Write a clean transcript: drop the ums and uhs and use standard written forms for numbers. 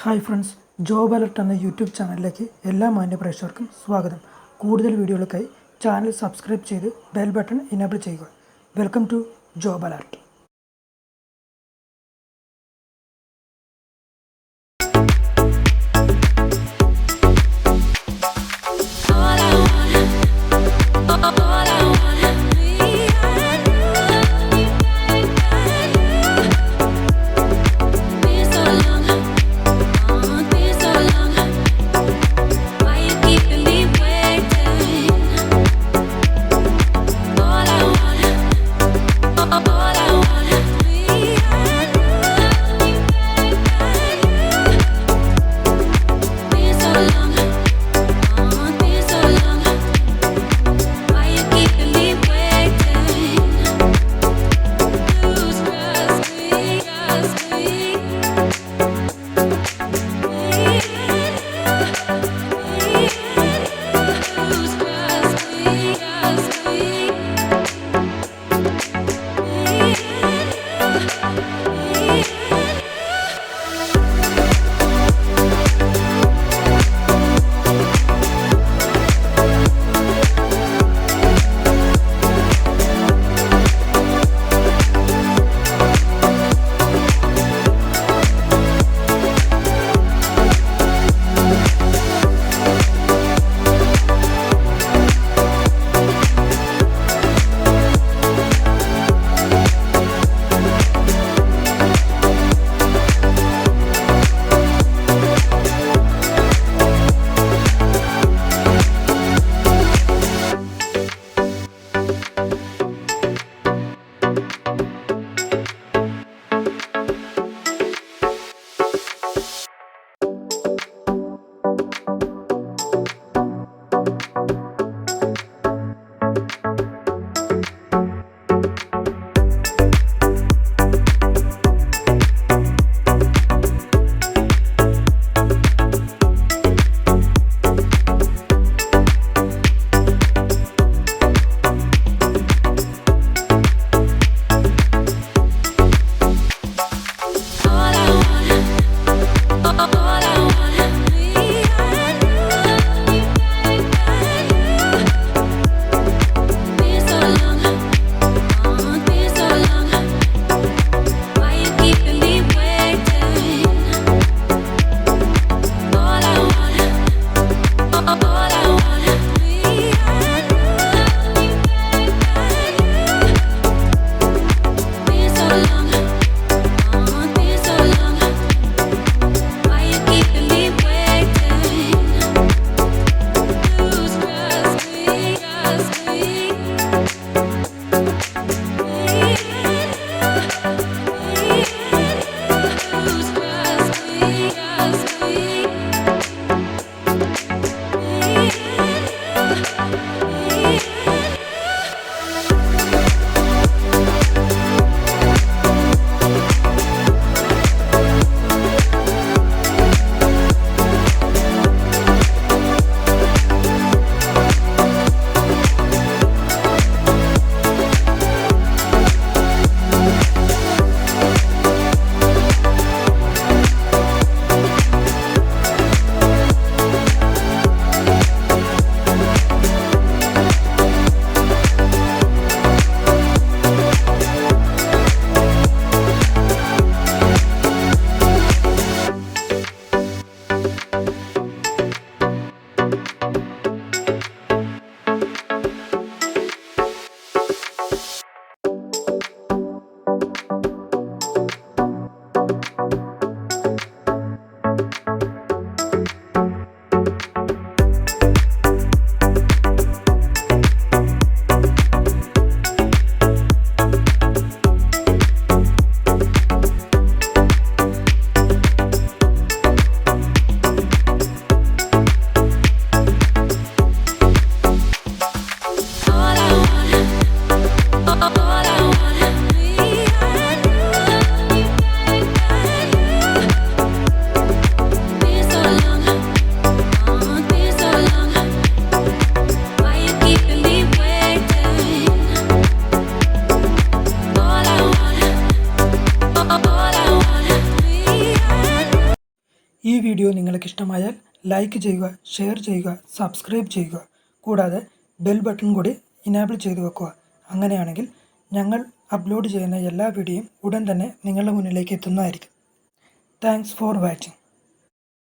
Hi friends, job alert എന്ന YouTube ചാനലിലേക്ക് എല്ലാ മാന്യപ്രേക്ഷകർക്കും സ്വാഗതം. കൂടുതൽ വീഡിയോകൾക്കായി ചാനൽ സബ്സ്ക്രൈബ് ചെയ്ത് ബെൽ ബട്ടൺ ഇനേബിൾ ചെയ്യുക. Welcome to job alert. All I ഈ വീഡിയോ നിങ്ങൾക്ക് ഇഷ്ടമായാൽ ലൈക്ക് ചെയ്യുക, ഷെയർ ചെയ്യുക, സബ്സ്ക്രൈബ് ചെയ്യുക. കൂടാതെ ബെൽ ബട്ടൺ കൂടി ഇനാബിൾ ചെയ്തു വെക്കുക. അങ്ങനെയാണെങ്കിൽ ഞങ്ങൾ അപ്ലോഡ് ചെയ്യുന്ന എല്ലാ വീഡിയോയും ഉടൻ തന്നെ നിങ്ങളുടെ മുന്നിലേക്ക് എത്തുന്നതായിരിക്കും. Thanks for watching.